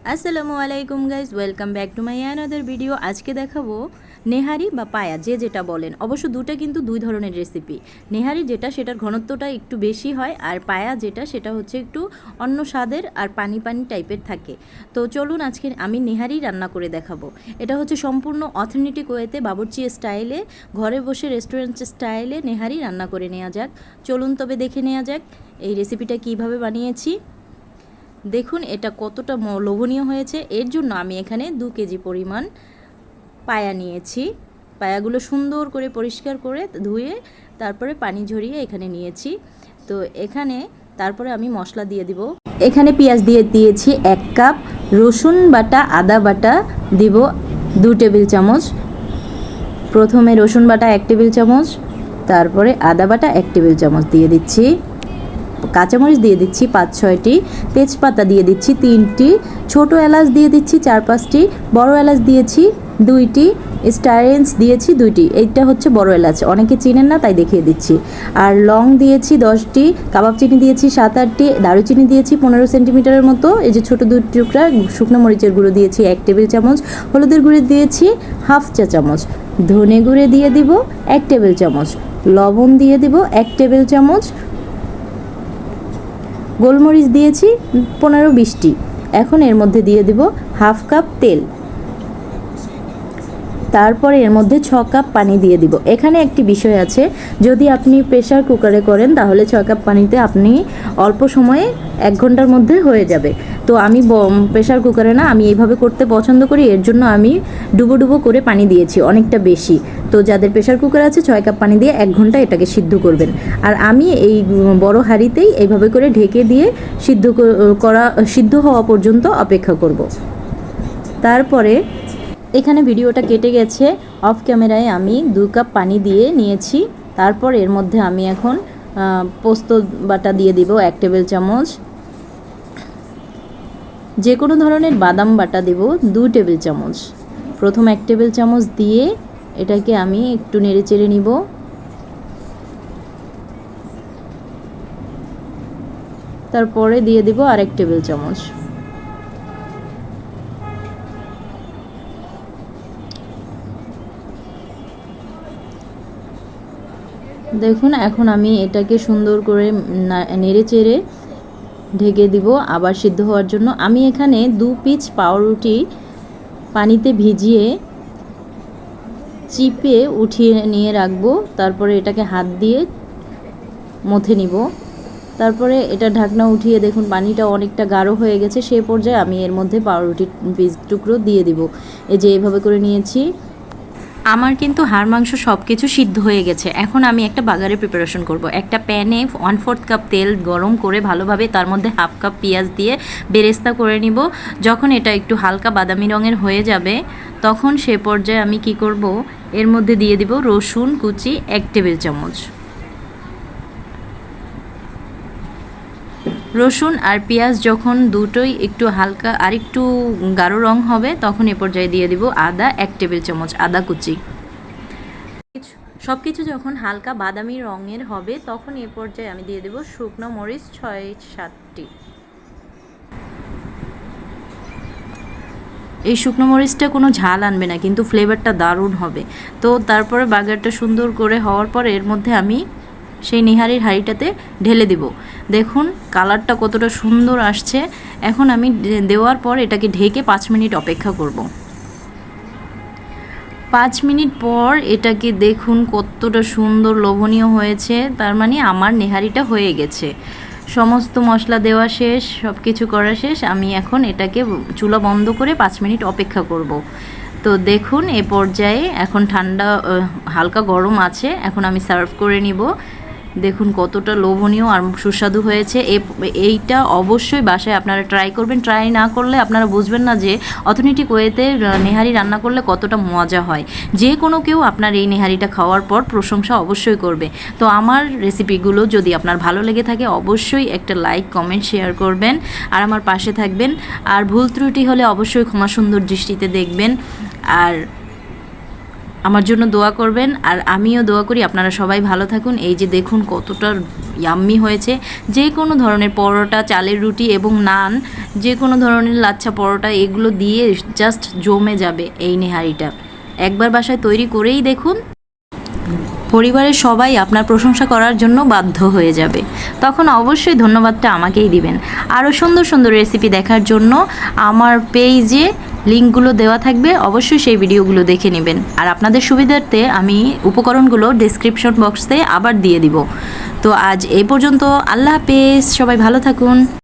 আসসালামু আলাইকুম guys, welcome back to my another video. আজকে দেখাবো নেহারি বা পায়া, যে যেটা বলেন। অবশ্য দুটা কিন্তু দুই ধরনের রেসিপি। নেহারি যেটা, সেটার ঘনত্বটা একটু বেশি হয়, আর পায়া যেটা, সেটা হচ্ছে একটু অন্য স্বাদের আর পানি পানি টাইপের থাকে। তো চলুন আজকে আমি নেহারি রান্না করে দেখাবো। এটা হচ্ছে সম্পূর্ণ অথেন্টিক ওয়েতে, বাবুর্চি স্টাইলে, ঘরে বসে রেস্টুরেন্ট স্টাইলে নেহারি রান্না করে নেওয়া যাক। চলুন তবে দেখে নেওয়া যাক এই রেসিপিটা কীভাবে বানিয়েছি। দেখুন এটা কতটা লোভনীয় হয়েছে। এর জন্য আমি এখানে 2 কেজি পরিমাণ পায়া নিয়েছি। পায়াগুলো সুন্দর করে পরিষ্কার করে ধুয়ে তারপরে পানি ঝরিয়ে এখানে নিয়েছি। তো এখানে তারপরে আমি মশলা দিয়ে দিব। এখানে পেঁয়াজ দিয়ে দিয়েছি 1 কাপ, রসুন বাটা, আদা বাটা দিব 2 টেবিল চামচ। প্রথমে রসুন বাটা 1 টেবিল চামচ, তারপরে আদা বাটা 1 টেবিল চামচ দিয়ে দিচ্ছি। কাঁচামরিচ দিয়ে দিচ্ছি 5-6টি, তেজপাতা দিয়ে দিচ্ছি 3টি, ছোটো এলাচ দিয়ে দিচ্ছি 4-5টি, বড় এলাচ দিয়েছি 2টি, স্টারেন্স দিয়েছি 2টি। এইটা হচ্ছে বড় এলাচ, অনেকে চিনেন না তাই দেখিয়ে দিচ্ছি। আর লং দিয়েছি 10টি, কাবাব চিনি দিয়েছি 7-8টি, দারুচিনি দিয়েছি 15 সেন্টিমিটারের মতো। এই যে ছোটো 2 টুকরা শুকনো মরিচের গুঁড়ো দিয়েছি 1 টেবিল চামচ, হলুদের গুঁড়ো দিয়েছি 1/2 চা চামচ, ধনে গুঁড়ো দিয়ে দিব 1 টেবিল চামচ, লবণ দিয়ে দিব 1 টেবিল চামচ, গোলমরিচ দিয়েছি 15-20টি। এখন এর মধ্যে দিয়ে দিব 1/2 কাপ তেল, তারপরে এর মধ্যে 6 কাপ পানি দিয়ে দিব। এখানে একটি বিষয় আছে, যদি আপনি প্রেসার কুকারে করেন তাহলে 6 কাপ পানিতে আপনি অল্প সময়ে 1 ঘন্টার মধ্যে হয়ে যাবে। তো আমি প্রেসার কুকারে না, আমি এইভাবে করতে পছন্দ করি, এর জন্য আমি ডুবো ডুবো করে পানি দিয়েছি অনেকটা বেশি। তো যাদের প্রেসার কুকার আছে 6 কাপ পানি দিয়ে 1 ঘন্টা এটাকে সিদ্ধ করবেন। আর আমি এই বড় হাঁড়িতেই এইভাবে করে ঢেকে দিয়ে সিদ্ধ হওয়া পর্যন্ত অপেক্ষা করব। তারপরে এখানে ভিডিওটা কেটে গেছে, অফ ক্যামেরায় আমি 2 কাপ পানি দিয়ে নিয়েছি। তারপর এর মধ্যে আমি এখন পোস্ত বাটা দিয়ে দিব 1 টেবিল চামচ, যে কোনো ধরনের বাদাম বাটা দেব 2 টেবিল চামচ। প্রথম 1 টেবিল চামচ দিয়ে এটাকে আমি একটু নেড়ে চেড়ে নিব। তারপরে দিয়ে দিব আরেক টেবিল চামচ। দেখুন এখন আমি এটাকে সুন্দর করে নেড়ে চেড়ে ঢেকে দিব আবার সিদ্ধ হওয়ার জন্য। আমি এখানে 2 পিস পাউরুটি পানিতে ভিজিয়ে চিপে উঠিয়ে নিয়ে রাখবো। তারপরে এটাকে হাত দিয়ে মথে নিব। তারপরে এটা ঢাকনা উঠিয়ে দেখুন পানিটা অনেকটা গাঢ় হয়ে গেছে। সেই পর্যায়ে আমি এর মধ্যে পাউরুটির পিস টুকরো দিয়ে দিব। এই যে এইভাবে করে নিয়েছি। আমার কিন্তু হাড় মাংস সব কিছু সিদ্ধ হয়ে গেছে। এখন আমি একটা বাগারের প্রিপারেশন করব। একটা প্যানে 1/4 কাপ তেল গরম করে ভালোভাবে তার মধ্যে 1/2 কাপ পেঁয়াজ দিয়ে বেরেস্তা করে নিব। যখন এটা একটু হালকা বাদামি রঙের হয়ে যাবে তখন সে পর্যায়ে আমি কি করব, এর মধ্যে দিয়ে দিব রসুন কুচি 1 টেবিল চামচ। রসুন আর পেঁয়াজ যখন দুটোই একটু হালকা আর একটু গাঢ় রং হবে তখন এ পর্যায়ে দিয়ে দিব আদা 1 টেবিল চামচ, আদা কুচি। সব কিছু যখন হালকা বাদামি রঙের হবে তখন এ পর্যায়ে আমি দিয়ে দেব শুকনো মরিচ 6-7টি। এই শুকনো মরিচটা কোনো ঝাল আনবে না, কিন্তু ফ্লেভারটা দারুণ হবে। তো তারপরে বাগারটা সুন্দর করে হওয়ার পর এর মধ্যে আমি সেই নিহারির হাঁড়িটাতে ঢেলে দেব। দেখুন কালারটা কতটা সুন্দর আসছে। এখন আমি দেওয়ার পর এটাকে ঢেকে 5 মিনিট অপেক্ষা করব। 5 মিনিট পর এটাকে দেখুন কতটা সুন্দর লোভনীয় হয়েছে। তার মানে আমার নেহারিটা হয়ে গেছে। সমস্ত মশলা দেওয়া শেষ, সব কিছু করা শেষ। আমি এখন এটাকে চুলা বন্ধ করে 5 মিনিট অপেক্ষা করব। তো দেখুন এ পর্যায়ে এখন ঠান্ডা হালকা গরম আছে। এখন আমি সার্ভ করে নিব। দেখুন কতটা লোভনীয় আর সুস্বাদু হয়েছে। এইটা অবশ্যই বাসায় আপনারা ট্রাই করবেন। ট্রাই না করলে আপনারা বুঝবেন না যে অথেন্টিক ওয়েতে নেহারি রান্না করলে কতটা মজা হয়। যে কোনো কেউ আপনার এই নেহারিটা খাওয়ার পর প্রশংসা অবশ্যই করবে। তো আমার রেসিপিগুলো যদি আপনার ভালো লেগে থাকে অবশ্যই একটা লাইক, কমেন্ট, শেয়ার করবেন আর আমার পাশে থাকবেন। আর ভুল ত্রুটি হলে অবশ্যই ক্ষমা সুন্দর দৃষ্টিতে দেখবেন। আর আমার জন্য দোয়া করবেন, আর আমিও দোয়া করি আপনারা সবাই ভালো থাকুন। এই যে দেখুন কতটা ইয়াম্মি হয়েছে। যে কোনো ধরনের পরোটা, চালের রুটি এবং নান, যে কোনো ধরনের লাচ্ছা পরোটা এগুলো দিয়ে জাস্ট জমে যাবে এই নেহারিটা। একবার বাসায় তৈরি করেই দেখুন, পরিবারের সবাই আপনার প্রশংসা করার জন্য বাধ্য হয়ে যাবে। তখন অবশ্যই ধন্যবাদটা আমাকেই দিবেন। আরও সুন্দর সুন্দর রেসিপি দেখার জন্য আমার পেজে লিঙ্কগুলো দেওয়া থাকবে, অবশ্যই সেই ভিডিওগুলো দেখে নেবেন। আর আপনাদের সুবিধার্থে আমি উপকরণগুলো ডেসক্রিপশন বক্সে আবার দিয়ে দিব। তো আজ এই পর্যন্ত, আল্লাহ হাফেজ, সবাই ভালো থাকুন।